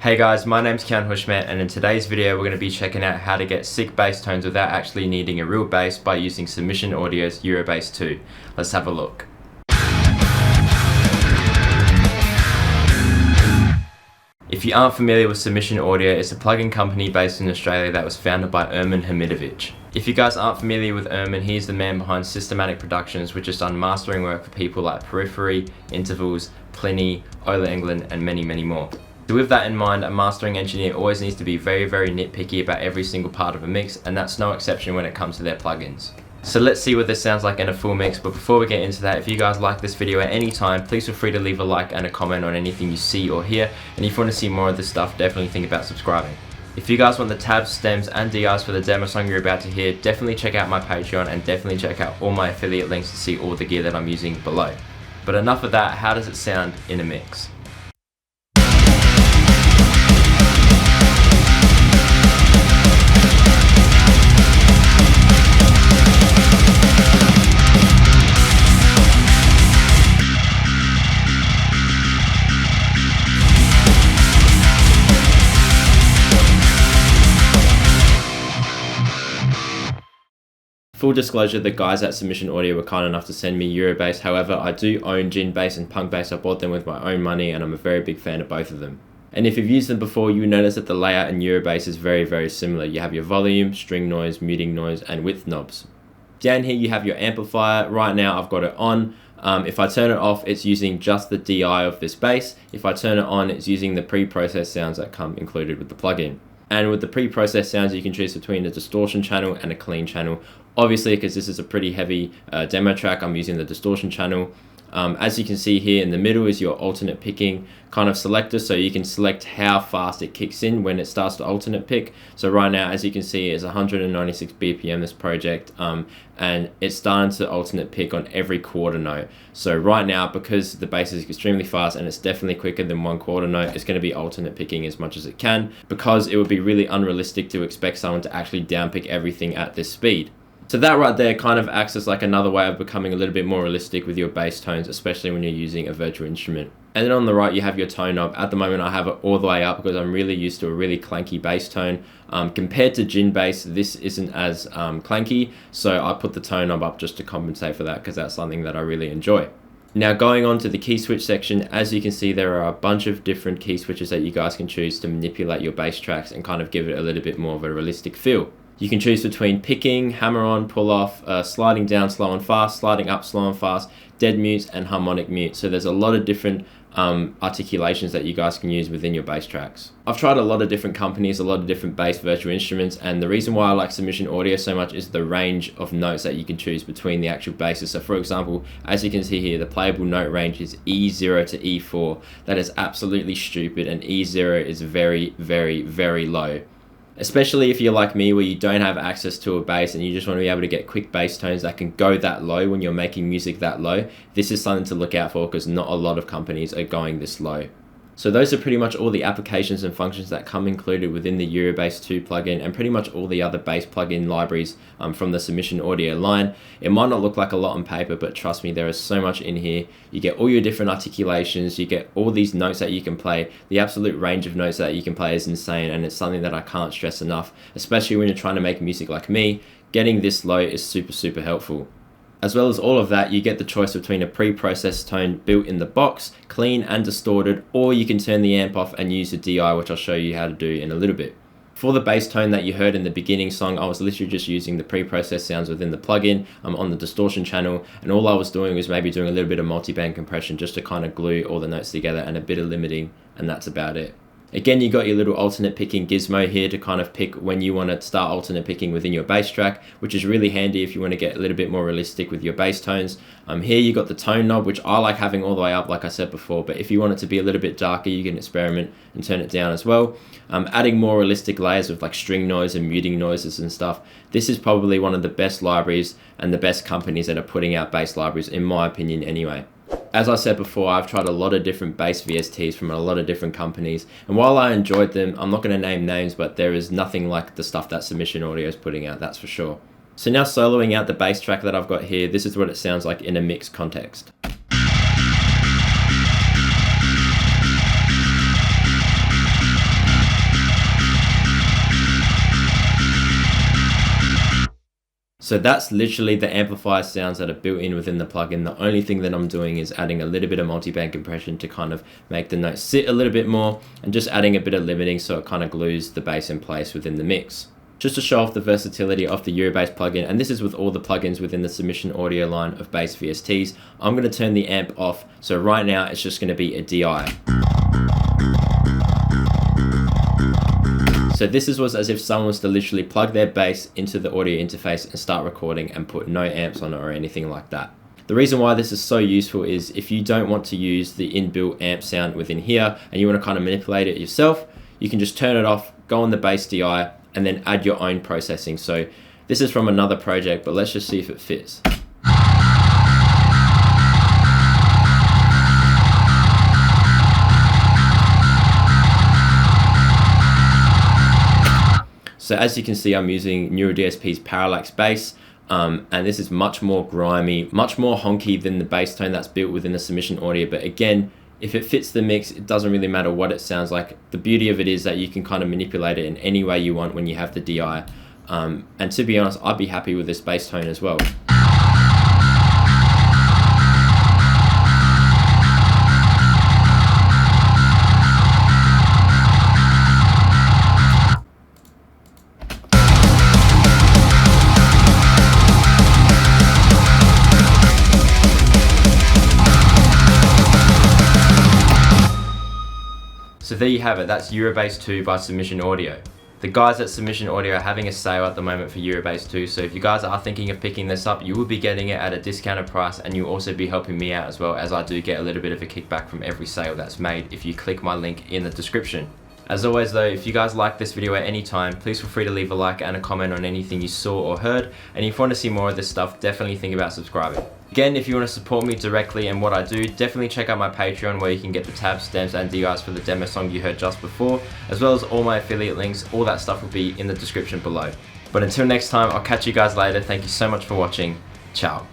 Hey guys, my name's Keyan Houshmand, and in today's video we're going to be checking out how to get sick bass tones without actually needing a real bass by using Submission Audio's EuroBass 2. Let's have a look. If you aren't familiar with Submission Audio, it's a plugin company based in Australia that was founded by Ermin Hamidovic. If you guys aren't familiar with Ermin, he's the man behind Systematic Productions, which has done mastering work for people like Periphery, Intervals, Pliny, Ola England, and many more. So with that in mind, a mastering engineer always needs to be very nitpicky about every single part of a mix, and that's no exception when it comes to their plugins. So let's see what this sounds like in a full mix, but before we get into that, if you guys like this video at any time, please feel free to leave a like and a comment on anything you see or hear, and if you want to see more of this stuff, definitely think about subscribing. If you guys want the tabs, stems, and DIs for the demo song you're about to hear, definitely check out my Patreon and definitely check out all my affiliate links to see all the gear that I'm using below. But enough of that, how does it sound in a mix? Full disclosure, the guys at Submission Audio were kind enough to send me EuroBass. However, I do own Djinnbass and Punk Bass. I bought them with my own money and I'm a very big fan of both of them. And if you've used them before, you notice that the layout in EuroBass is very similar. You have your volume, string noise, muting noise, and width knobs. Down here you have your amplifier. Right now I've got it on. If I turn it off, it's using just the DI of this bass. If I turn it on, it's using the pre-processed sounds that come included with the plugin. And with the pre-processed sounds, you can choose between a distortion channel and a clean channel. Obviously, because this is a pretty heavy demo track, I'm using the distortion channel. As you can see here in the middle is your alternate picking kind of selector, so you can select how fast it kicks in when it starts to alternate pick. So right now, as you can see, it's 196 BPM this project, and it's starting to alternate pick on every quarter note. So right now, because the bass is extremely fast and it's definitely quicker than one quarter note, it's going to be alternate picking as much as it can, because it would be really unrealistic to expect someone to actually downpick everything at this speed. So that right there kind of acts as like another way of becoming a little bit more realistic with your bass tones, especially when you're using a virtual instrument. And then on the right you have your tone knob. At the moment I have it all the way up because I'm really used to a really clanky bass tone. Compared to Djinnbass, this isn't as clanky, so I put the tone knob up just to compensate for that because that's something that I really enjoy. Now going on to the key switch section, as you can see there are a bunch of different key switches that you guys can choose to manipulate your bass tracks and kind of give it a little bit more of a realistic feel. You can choose between picking, hammer on, pull off, sliding down slow and fast, sliding up slow and fast, dead mute, and harmonic mute. So there's a lot of different articulations that you guys can use within your bass tracks. I've tried a lot of different companies, a lot of different bass virtual instruments, and the reason why I like Submission Audio so much is the range of notes that you can choose between the actual basses. So for example, as you can see here, the playable note range is E0 to E4. That is absolutely stupid, and E0 is very low. Especially if you're like me where you don't have access to a bass and you just want to be able to get quick bass tones that can go that low when you're making music that low. This is something to look out for because not a lot of companies are going this low. So those are pretty much all the applications and functions that come included within the EuroBass 2 plugin and pretty much all the other bass plugin libraries from the Submission Audio line. It might not look like a lot on paper, but trust me, there is so much in here. You get all your different articulations, you get all these notes that you can play. The absolute range of notes that you can play is insane, and it's something that I can't stress enough, especially when you're trying to make music like me. Getting this low is super helpful. As well as all of that, you get the choice between a pre-processed tone built in the box, clean and distorted, or you can turn the amp off and use the DI, which I'll show you how to do in a little bit. For the bass tone that you heard in the beginning song, I was literally just using the pre-processed sounds within the plugin on the distortion channel, and all I was doing was maybe doing a little bit of multi-band compression just to kind of glue all the notes together and a bit of limiting, and that's about it. Again, you got your little alternate picking gizmo here to kind of pick when you want to start alternate picking within your bass track, which is really handy if you want to get a little bit more realistic with your bass tones. Here you got the tone knob, which I like having all the way up like I said before, but if you want it to be a little bit darker, you can experiment and turn it down as well. Adding more realistic layers with like string noise and muting noises and stuff. This is probably one of the best libraries and the best companies that are putting out bass libraries, in my opinion anyway. As I said before, I've tried a lot of different bass VSTs from a lot of different companies, and while I enjoyed them, I'm not going to name names, but there is nothing like the stuff that Submission Audio is putting out, that's for sure. So now soloing out the bass track that I've got here, this is what it sounds like in a mixed context. So that's literally the amplifier sounds that are built in within the plugin. The only thing that I'm doing is adding a little bit of multi-band compression to kind of make the notes sit a little bit more, and just adding a bit of limiting so it kind of glues the bass in place within the mix. Just to show off the versatility of the EuroBass plugin, and this is with all the plugins within the Submission Audio line of bass VSTs, I'm going to turn the amp off. So right now it's just going to be a DI. So this was as if someone was to literally plug their bass into the audio interface and start recording and put no amps on it or anything like that. The reason why this is so useful is if you don't want to use the inbuilt amp sound within here and you want to kind of manipulate it yourself, you can just turn it off, go on the bass DI, and then add your own processing. So this is from another project, but let's just see if it fits. So as you can see, I'm using NeuroDSP's Parallax bass, and this is much more grimy, much more honky than the bass tone that's built within the Submission Audio. But again, if it fits the mix, it doesn't really matter what it sounds like. The beauty of it is that you can kind of manipulate it in any way you want when you have the DI. And to be honest, I'd be happy with this bass tone as well. So there you have it, that's EuroBass 2 by Submission Audio. The guys at Submission Audio are having a sale at the moment for EuroBass 2, so if you guys are thinking of picking this up, you will be getting it at a discounted price, and you'll also be helping me out as well, as I do get a little bit of a kickback from every sale that's made if you click my link in the description. As always though, if you guys like this video at any time, please feel free to leave a like and a comment on anything you saw or heard, and if you want to see more of this stuff, definitely think about subscribing. Again, if you want to support me directly and what I do, definitely check out my Patreon where you can get the tabs, stems and DIs for the demo song you heard just before, as well as all my affiliate links. All that stuff will be in the description below. But until next time, I'll catch you guys later. Thank you so much for watching. Ciao.